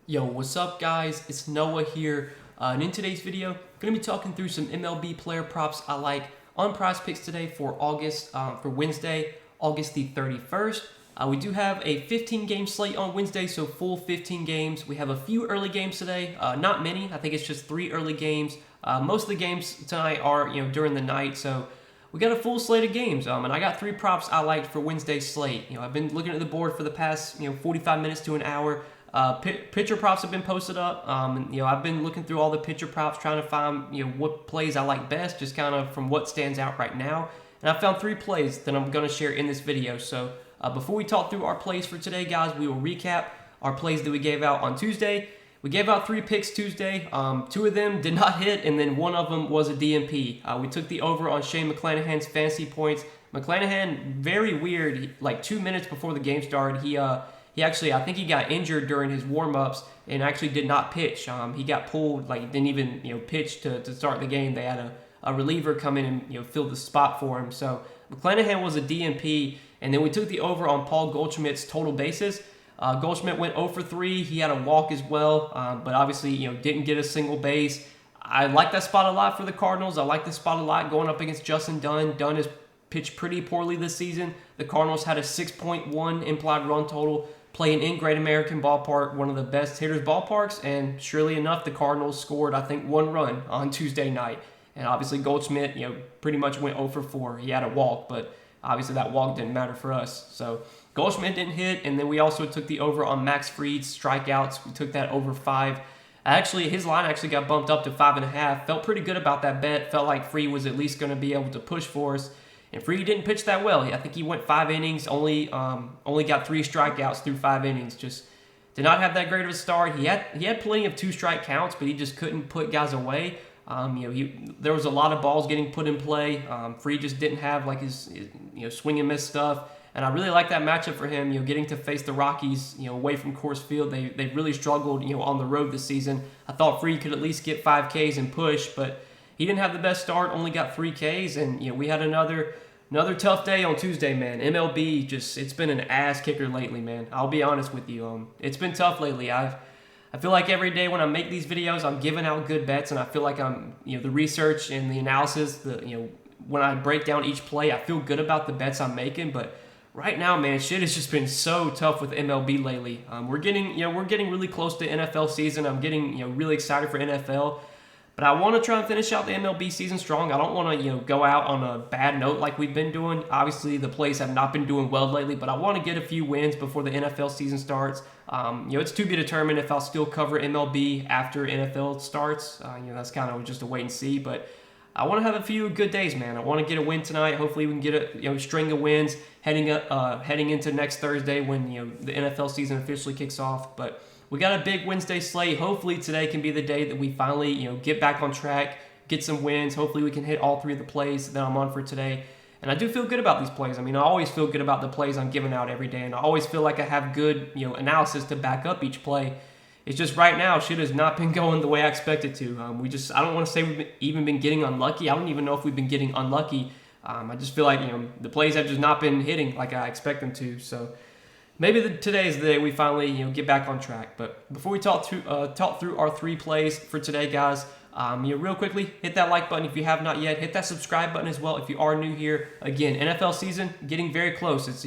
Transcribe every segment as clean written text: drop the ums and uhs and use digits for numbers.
Yo, what's up guys? It's Noah here, and in today's video, I'm going to be talking through some MLB player props I like on Prizepicks today for Wednesday, August the 31st. We do have a 15-game slate on Wednesday, so full 15 games. We have a few early games today, not many. I think it's just 3 early games. Most of the games tonight are during the night, so we got a full slate of games, and I got 3 props I liked for Wednesday's slate. I've been looking at the board for the past 45 minutes to an hour. Pitcher props have been posted up. And, I've been looking through all the pitcher props, trying to find what plays I like best, just kind of from what stands out right now. And I found 3 plays that I'm going to share in this video. So before we talk through our plays for today, guys, we will recap our plays that we gave out on Tuesday. We gave out 3 picks Tuesday. 2 of them did not hit, and then 1 of them was a DNP. We took the over on Shane McClanahan's fantasy points. McClanahan, very weird. Like 2 minutes before the game started, he actually, I think he got injured during his warm-ups and actually did not pitch. He got pulled, like didn't even pitch to start the game. They had a reliever come in and fill the spot for him. So McClanahan was a DNP, and then we took the over on Paul Goldschmidt's total bases. Goldschmidt went 0 for 3. He had a walk as well, but obviously didn't get a single base. I like that spot a lot for the Cardinals. I like this spot a lot going up against Justin Dunn. Dunn has pitched pretty poorly this season. The Cardinals had a 6.1 implied run total, playing in Great American Ballpark, one of the best hitters' ballparks, and surely enough, the Cardinals scored, I think, 1 run on Tuesday night. And obviously Goldschmidt, pretty much went 0 for 4. He had a walk, but obviously that walk didn't matter for us. So Goldschmidt didn't hit, and then we also took the over on Max Fried's strikeouts. We took that over 5. Actually, his line actually got bumped up to 5.5. Felt pretty good about that bet. Felt like Fried was at least going to be able to push for us. And Fried didn't pitch that well. I think he went 5 innings, only got 3 strikeouts through 5 innings. Just did not have that great of a start. He had plenty of 2-strike counts, but he just couldn't put guys away. There was a lot of balls getting put in play. Fried just didn't have like his swing and miss stuff. And I really like that matchup for him. Getting to face the Rockies, away from Coors Field. They really struggled, on the road this season. I thought Fried could at least get 5 Ks and push, but he didn't have the best start. Only got 3 Ks, and we had another tough day on Tuesday, man. MLB it's been an ass kicker lately, man. I'll be honest with you. It's been tough lately. I feel like every day when I make these videos, I'm giving out good bets, and I feel like I'm, the research and the analysis, when I break down each play, I feel good about the bets I'm making. But right now, man, shit has just been so tough with MLB lately. We're getting really close to NFL season. I'm getting, really excited for NFL. But I want to try and finish out the MLB season strong. I don't want to, go out on a bad note like we've been doing. Obviously, the plays have not been doing well lately, but I want to get a few wins before the NFL season starts. It's to be determined if I'll still cover MLB after NFL starts. That's kind of just a wait and see. But I want to have a few good days, man. I want to get a win tonight. Hopefully, we can get a string of wins heading into next Thursday when the NFL season officially kicks off. But we got a big Wednesday slate. Hopefully today can be the day that we finally, get back on track, get some wins. Hopefully we can hit all 3 of the plays that I'm on for today. And I do feel good about these plays. I always feel good about the plays I'm giving out every day, and I always feel like I have good, analysis to back up each play. It's just right now, shit has not been going the way I expected to. I don't want to say we've even been getting unlucky. I don't even know if we've been getting unlucky. I just feel like, the plays have just not been hitting like I expect them to. So maybe today is the day we finally get back on track. But before we talk through our 3 plays for today, guys, real quickly, hit that like button if you have not yet. Hit that subscribe button as well if you are new here. Again, NFL season getting very close. It's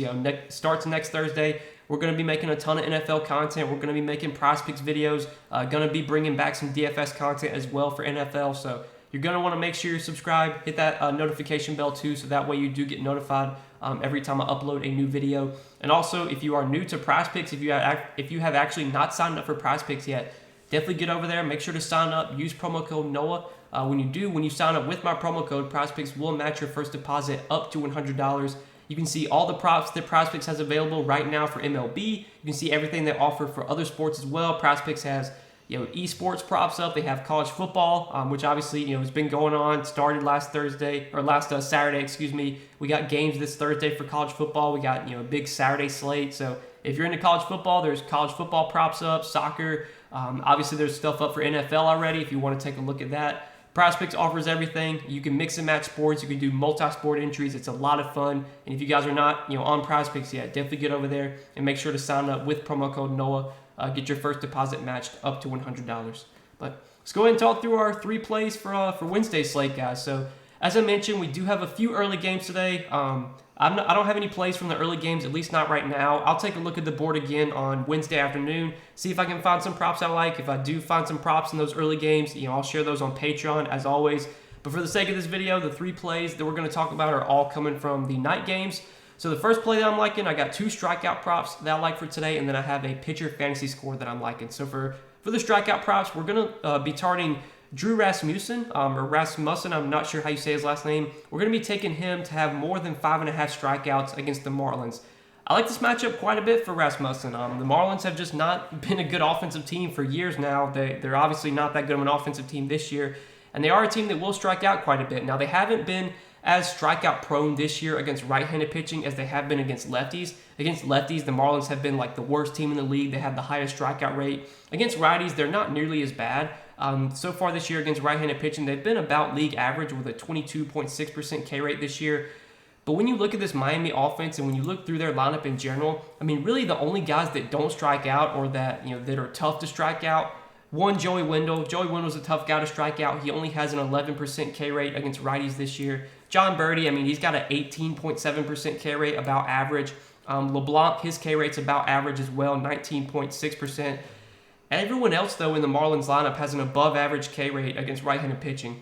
starts next Thursday. We're going to be making a ton of NFL content. We're going to be making Prizepicks videos. Going to be bringing back some DFS content as well for NFL. So you're going to want to make sure you're subscribed. Hit that notification bell too, so that way you do get notified every time I upload a new video. And also, if you are new to Prizepicks, if you have actually not signed up for Prizepicks yet, definitely get over there. Make sure to sign up. Use promo code NOAH. When you sign up with my promo code, Prizepicks will match your first deposit up to $100. You can see all the props that Prizepicks has available right now for MLB. You can see everything they offer for other sports as well. Prizepicks has esports props up. They have college football, which obviously has been going on. Started last Saturday, excuse me. We got games this Thursday for college football. We got a big Saturday slate. So if you're into college football, there's college football props up, soccer. Obviously, there's stuff up for NFL already. If you want to take a look at that. Prizepicks offers everything. You can mix and match sports. You can do multi-sport entries. It's a lot of fun. And if you guys are not, on Prizepicks yet, definitely get over there and make sure to sign up with promo code NOAH. get your first deposit matched up to $100. But let's go ahead and talk through our 3 plays for Wednesday's slate, guys. So as I mentioned, we do have a few early games today. I don't have any plays from the early games, at least not right now. I'll take a look at the board again on Wednesday afternoon, see if I can find some props I like. If I do find some props in those early games, I'll share those on Patreon as always. But for the sake of this video, the 3 plays that we're going to talk about are all coming from the night games. So the first play that I'm liking, I got 2 strikeout props that I like for today, and then I have a pitcher fantasy score that I'm liking. So for the strikeout props, we're going to be targeting Drew Rasmussen, or Rasmussen, I'm not sure how you say his last name. We're going to be taking him to have more than 5.5 strikeouts against the Marlins. I like this matchup quite a bit for Rasmussen. The Marlins have just not been a good offensive team for years now. They're obviously not that good of an offensive team this year, and they are a team that will strike out quite a bit. Now, they haven't been as strikeout prone this year against right-handed pitching as they have been against lefties. Against lefties, the Marlins have been like the worst team in the league. They have the highest strikeout rate. Against righties, they're not nearly as bad. So far this year against right-handed pitching, they've been about league average with a 22.6% K rate this year. But when you look at this Miami offense and when you look through their lineup in general, I mean, really the only guys that don't strike out or that that are tough to strike out, one, Joey Wendle. Joey Wendle's a tough guy to strike out. He only has an 11% K rate against righties this year. John Birdie, I mean, he's got an 18.7% K rate, about average. LeBlanc, his K rate's about average as well, 19.6%. Everyone else, though, in the Marlins lineup has an above-average K rate against right-handed pitching.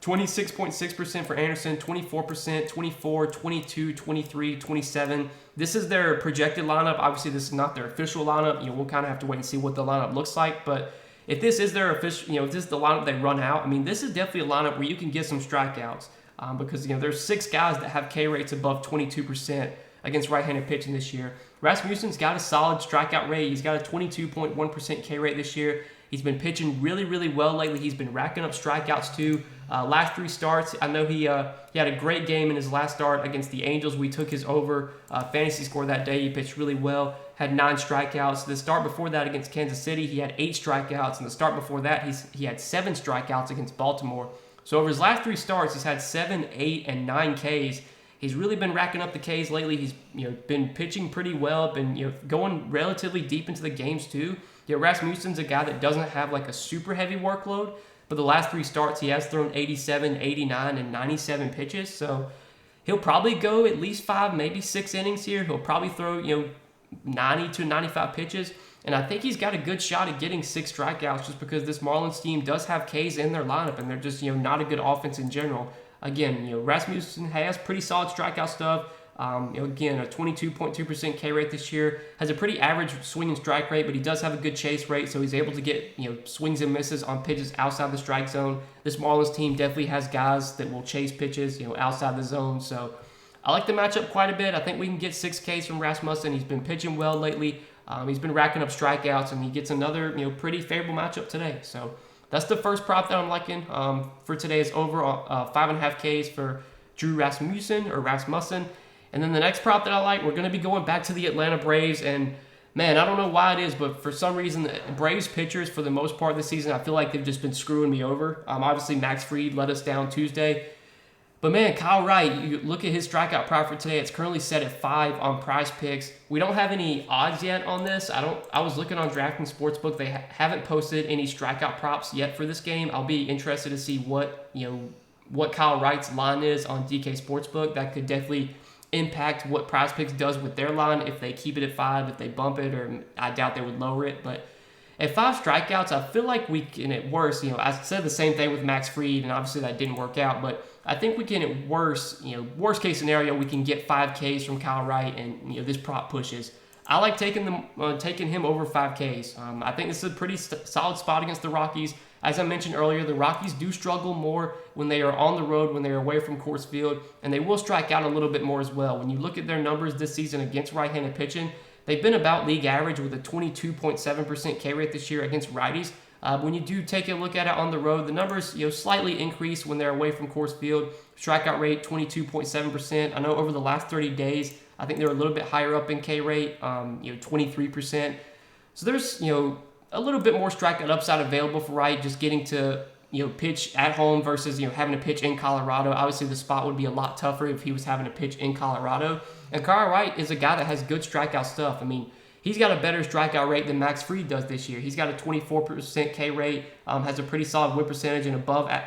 26.6% for Anderson, 24%, 24, 22, 23, 27. This is their projected lineup. Obviously, this is not their official lineup. We'll kind of have to wait and see what the lineup looks like. But if this is their official, if this is the lineup they run out, I mean, this is definitely a lineup where you can get some strikeouts because, there's 6 guys that have K rates above 22% against right-handed pitching this year. Rasmussen's got a solid strikeout rate. He's got a 22.1% K rate this year. He's been pitching really, really well lately. He's been racking up strikeouts too. Last 3 starts, I know he had a great game in his last start against the Angels. We took his over fantasy score that day. He pitched really well, had 9 strikeouts. The start before that against Kansas City, he had 8 strikeouts. And the start before that, he had 7 strikeouts against Baltimore. So over his last 3 starts, he's had 7, 8, and 9 Ks. He's really been racking up the Ks lately. He's been pitching pretty well, been going relatively deep into the games too. Rasmussen's a guy that doesn't have like a super heavy workload, but the last 3 starts he has thrown 87, 89, and 97 pitches. So he'll probably go at least 5, maybe 6 innings here. He'll probably throw 90 to 95 pitches, and I think he's got a good shot at getting 6 strikeouts just because this Marlins team does have Ks in their lineup, and they're just not a good offense in general. Again, Rasmussen has pretty solid strikeout stuff. Again, a 22.2% K rate this year. Has a pretty average swing and strike rate, but he does have a good chase rate, so he's able to get swings and misses on pitches outside the strike zone. This Marlins team definitely has guys that will chase pitches outside the zone. So I like the matchup quite a bit. I think we can get 6 Ks from Rasmussen. He's been pitching well lately. He's been racking up strikeouts, and he gets another pretty favorable matchup today. So that's the first prop that I'm liking for today is over 5.5 Ks for Drew Rasmussen. And then the next prop that I like, we're going to be going back to the Atlanta Braves. And, man, I don't know why it is, but for some reason, the Braves pitchers, for the most part this season, I feel like they've just been screwing me over. Obviously, Max Fried let us down Tuesday. But, man, Kyle Wright, you look at his strikeout prop for today. It's currently set at 5 on Prizepicks. We don't have any odds yet on this. I was looking on DraftKings Sportsbook. They haven't posted any strikeout props yet for this game. I'll be interested to see what Kyle Wright's line is on DK Sportsbook. That could definitely impact what Prizepicks does with their line if they keep it at 5, if they bump it, or I doubt they would lower it. But at 5 strikeouts, I feel like we can, at worst, I said the same thing with Max Fried, and obviously that didn't work out, but I think we can, at worst case scenario, we can get 5 Ks from Kyle Wright, and this prop pushes. I like taking him over 5 Ks. I think this is a pretty solid spot against the Rockies. As I mentioned earlier, the Rockies do struggle more when they are on the road, when they are away from Coors Field, and they will strike out a little bit more as well. When you look at their numbers this season against right-handed pitching, they've been about league average with a 22.7% K rate this year against righties. When you do take a look at it on the road, the numbers slightly increase when they're away from Coors Field. Strikeout rate 22.7%. I know over the last 30 days, I think they're a little bit higher up in K rate, 23%. So there's a little bit more strikeout upside available for Wright, just getting to pitch at home versus having to pitch in Colorado. Obviously, the spot would be a lot tougher if he was having to pitch in Colorado. And Kyle Wright is a guy that has good strikeout stuff. I mean, he's got a better strikeout rate than Max Fried does this year. He's got a 24% K rate, has a pretty solid whip percentage, and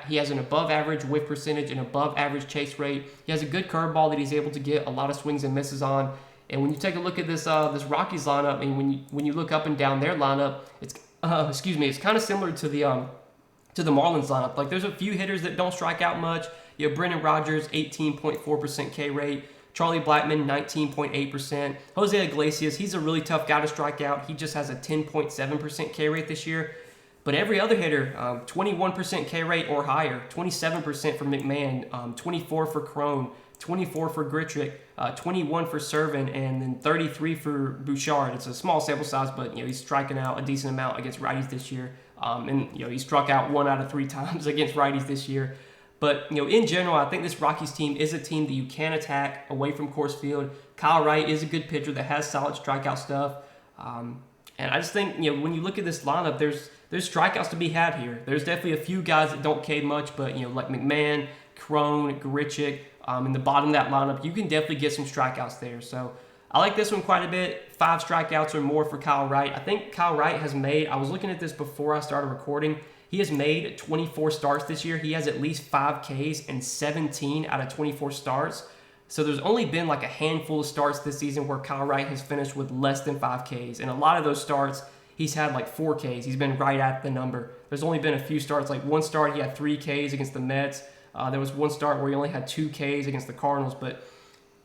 he has an above average whip percentage and above average chase rate. He has a good curveball that he's able to get a lot of swings and misses on. And when you take a look at this this Rockies lineup, and when you look up and down their lineup, it's it's kind of similar to the Marlins lineup. Like, there's a few hitters that don't strike out much. You have Brendan Rodgers, 18.4% K rate. Charlie Blackmon, 19.8%. Jose Iglesias, he's a really tough guy to strike out. He just has a 10.7% K rate this year. But every other hitter, 21% K rate or higher, 27% for McMahon, 24 for Crone, 24 for Grichuk, 21 for Servin, and then 33 for Bouchard. It's a small sample size, but he's striking out a decent amount against righties this year. And he struck out 1 out of 3 times against righties this year. But in general, I think this Rockies team is a team that you can attack away from Coors Field. Kyle Wright is a good pitcher that has solid strikeout stuff. And I just think when you look at this lineup, there's strikeouts to be had here. There's definitely a few guys that don't K much, but like McMahon, Crone, Grichuk, in the bottom of that lineup, you can definitely get some strikeouts there. So I like this one quite a bit. 5 strikeouts or more for Kyle Wright. I think Kyle Wright has made, I was looking at this before I started recording, he has made 24 starts this year. He has at least 5 Ks in 17 out of 24 starts. So there's only been like a handful of starts this season where Kyle Wright has finished with less than 5 Ks. And a lot of those starts, he's had like 4 Ks. He's been right at the number. There's only been a few starts, like one start he had 3 Ks against the Mets. There was one start where he only had 2 Ks against the Cardinals, but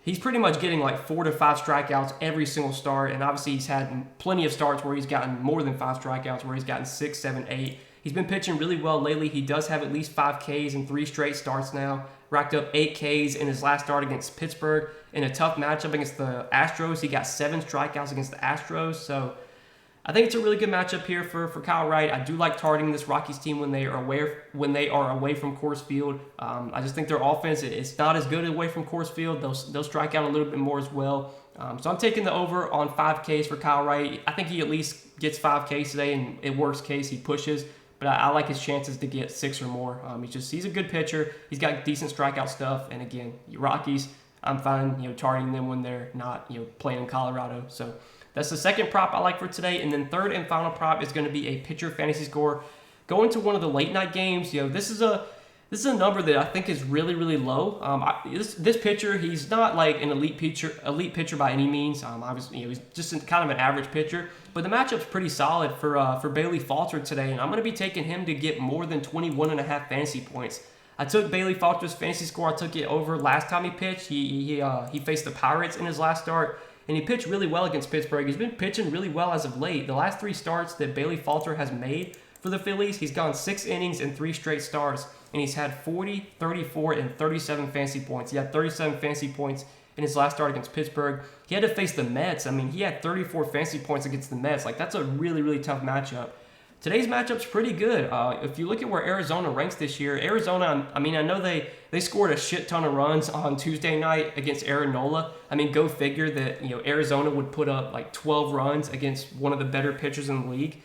he's pretty much getting like 4 to 5 strikeouts every single start. And obviously he's had plenty of starts where he's gotten more than 5 strikeouts, where he's gotten 6, 7, 8. He's been pitching really well lately. He does have at least 5 Ks in 3 straight starts now. Racked up 8 Ks in his last start against Pittsburgh. In a tough matchup against the Astros, he got 7 strikeouts against the Astros. So I think it's a really good matchup here for Kyle Wright. I do like targeting this Rockies team when they are away from Coors Field. I just think their offense is not as good away from Coors Field. They'll strike out a little bit more as well. So I'm taking the over on 5 Ks for Kyle Wright. I think he at least gets 5 Ks today, and in worst case he pushes. But I like his chances to get 6 or more. He's a good pitcher. He's got decent strikeout stuff. And again, Rockies, I'm fine, targeting them when they're not, playing in Colorado. So that's the second prop I like for today. And then third and final prop is going to be a pitcher fantasy score. Going to one of the late night games, this is a number that I think is really, really low. This pitcher, he's not like an elite pitcher by any means. Obviously, he's just kind of an average pitcher. But the matchup's pretty solid for Bailey Falter today, and I'm going to be taking him to get more than 21.5 fantasy points. I took Bailey Falter's fantasy score. I took it over last time he pitched. He faced the Pirates in his last start, and he pitched really well against Pittsburgh. He's been pitching really well as of late. The last 3 starts that Bailey Falter has made for the Phillies, he's gone 6 innings in 3 straight starts, and he's had 40, 34, and 37 fantasy points. He had 37 fantasy points in his last start against Pittsburgh. He had to face the Mets. He had 34 fantasy points against the Mets. Like, that's a really, really tough matchup. Today's matchup's pretty good. If you look at where Arizona ranks this year, Arizona, I know they scored a shit ton of runs on Tuesday night against Aaron Nola. Go figure that, Arizona would put up like 12 runs against one of the better pitchers in the league.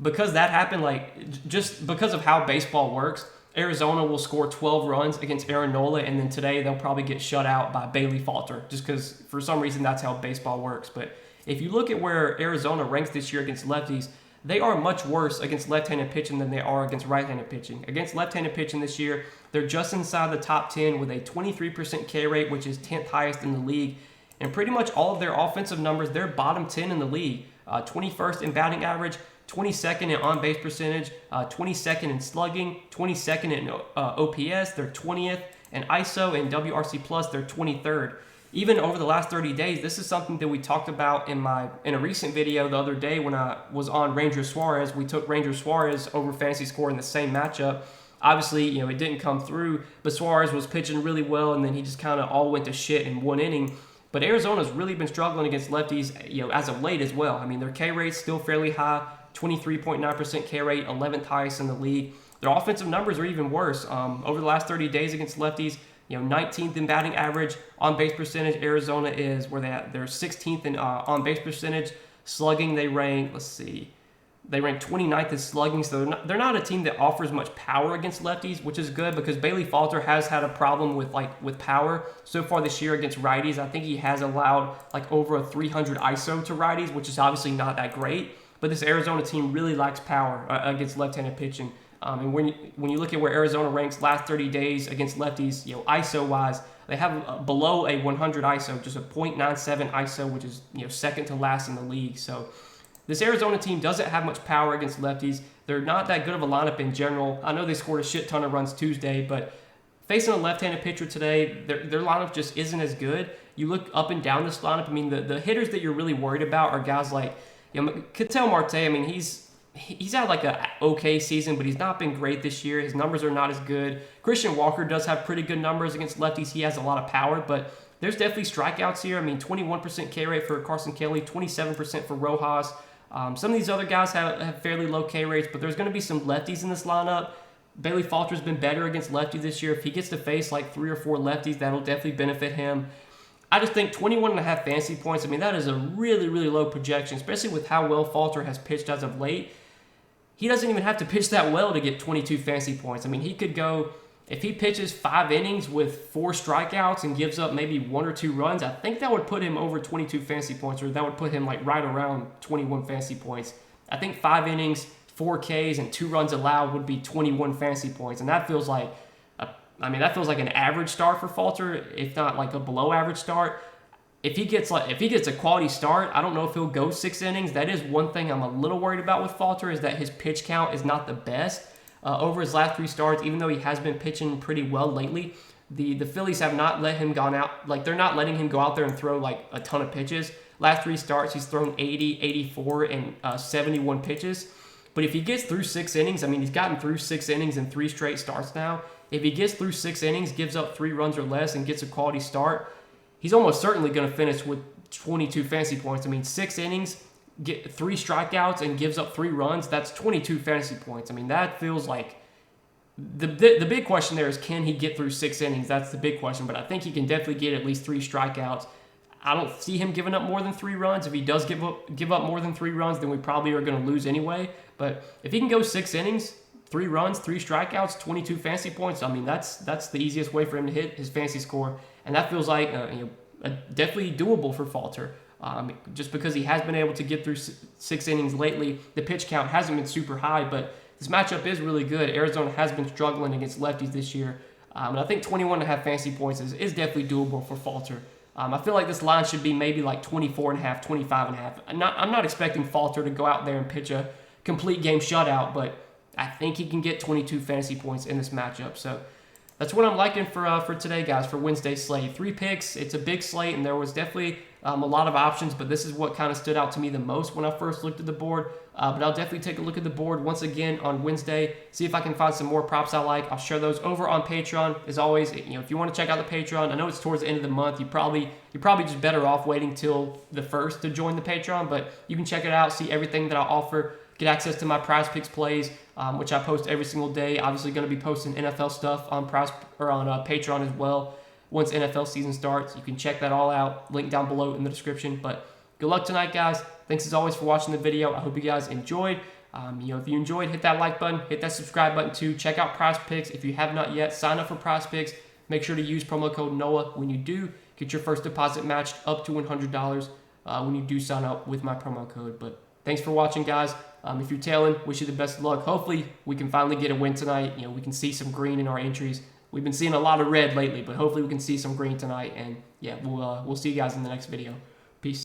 Because that happened, just because of how baseball works, Arizona will score 12 runs against Aaron Nola, and then today they'll probably get shut out by Bailey Falter, just because for some reason that's how baseball works. But if you look at where Arizona ranks this year against lefties, they are much worse against left-handed pitching than they are against right-handed pitching. Against left-handed pitching this year, they're just inside the top 10 with a 23% K rate, which is 10th highest in the league. And pretty much all of their offensive numbers, they're bottom 10 in the league. 21st in batting average, 22nd in on-base percentage, 22nd in slugging, 22nd in OPS, they're 20th, and ISO and WRC Plus, they're 23rd. Even over the last 30 days, this is something that we talked about in a recent video the other day when I was on Ranger Suarez. We took Ranger Suarez over fantasy score in the same matchup. Obviously, it didn't come through, but Suarez was pitching really well, and then he just kind of all went to shit in one inning. But Arizona's really been struggling against lefties, as of late as well. Their K rate's still fairly high, 23.9% K rate, 11th highest in the league. Their offensive numbers are even worse. Over the last 30 days against lefties, 19th in batting average, on base percentage. Arizona is where they're 16th in on base percentage. Slugging, they rank, They rank 29th in slugging, so they're not a team that offers much power against lefties, which is good because Bailey Falter has had a problem with power so far this year against righties. I think he has allowed like over a 300 ISO to righties, which is obviously not that great. But this Arizona team really lacks power against left-handed pitching. And when you look at where Arizona ranks last 30 days against lefties, ISO wise, they have below a 100 ISO, just a .97 ISO, which is second to last in the league. So this Arizona team doesn't have much power against lefties. They're not that good of a lineup in general. I know they scored a shit ton of runs Tuesday, but facing a left-handed pitcher today, their lineup just isn't as good. You look up and down this lineup. I mean, the hitters that you're really worried about are guys like Ketel Marte. I mean, he's had like a okay season, but he's not been great this year. His numbers are not as good. Christian Walker does have pretty good numbers against lefties. He has a lot of power, but there's definitely strikeouts here. I mean, 21% K rate for Carson Kelly, 27% for Rojas. Some of these other guys have fairly low K rates, but there's going to be some lefties in this lineup. Bailey Falter's been better against lefties this year. If he gets to face like 3 or 4 lefties, that'll definitely benefit him. I just think 21.5 fantasy points, I mean, that is a really, really low projection, especially with how well Falter has pitched as of late. He doesn't even have to pitch that well to get 22 fantasy points. I mean, he could go, if he pitches 5 innings with 4 strikeouts and gives up maybe 1 or 2 runs, I think that would put him over 22 fantasy points, or that would put him like right around 21 fantasy points. I think 5 innings, 4 Ks, and 2 runs allowed would be 21 fantasy points, and that feels like an average start for Falter, if not like a below average start. If he gets a quality start, I don't know if he'll go 6 innings. That is one thing I'm a little worried about with Falter, is that his pitch count is not the best. Over his last 3 starts, even though he has been pitching pretty well lately, the Phillies have not let him gone out. Like, they're not letting him go out there and throw like a ton of pitches. Last 3 starts, he's thrown 80, 84, and 71 pitches. But if he gets through 6 innings, I mean, he's gotten through 6 innings in 3 straight starts now. If he gets through 6 innings, gives up 3 runs or less, and gets a quality start, he's almost certainly going to finish with 22 fantasy points. I mean, 6 innings, get 3 strikeouts, and gives up 3 runs. That's 22 fantasy points. I mean, that feels like the big question there is, can he get through 6 innings? That's the big question. But I think he can definitely get at least 3 strikeouts. I don't see him giving up more than 3 runs. If he does give up more than 3 runs, then we probably are going to lose anyway. But if he can go 6 innings, 3 runs, 3 strikeouts, 22 fantasy points, I mean, that's the easiest way for him to hit his fantasy score. And that feels like definitely doable for Falter. Just because he has been able to get through 6 innings lately. The pitch count hasn't been super high, but this matchup is really good. Arizona has been struggling against lefties this year. And I think 21.5 fantasy points is definitely doable for Falter. I feel like this line should be maybe like 24.5, 25.5. I'm not expecting Falter to go out there and pitch a complete game shutout, but I think he can get 22 fantasy points in this matchup. So that's what I'm liking for today, guys, for Wednesday's slate. 3 picks. It's a big slate, and there was definitely a lot of options, but this is what kind of stood out to me the most when I first looked at the board. But I'll definitely take a look at the board once again on Wednesday, see if I can find some more props I like. I'll share those over on Patreon. As always, if you want to check out the Patreon, I know it's towards the end of the month. You're probably just better off waiting till the 1st to join the Patreon, but you can check it out, see everything that I offer, get access to my Prizepicks plays, which I post every single day. Obviously, going to be posting NFL stuff on Patreon as well. Once NFL season starts, you can check that all out. Link down below in the description. But good luck tonight, guys. Thanks as always for watching the video. I hope you guys enjoyed. If you enjoyed, hit that like button, hit that subscribe button too. Check out Prizepicks if you have not yet. Sign up for Prizepicks. Make sure to use promo code NOAH when you do. Get your first deposit matched up to $100 when you do sign up with my promo code. But thanks for watching, guys. If you're tailing, wish you the best of luck. Hopefully, we can finally get a win tonight. We can see some green in our entries. We've been seeing a lot of red lately, but hopefully we can see some green tonight. And yeah, we'll see you guys in the next video. Peace.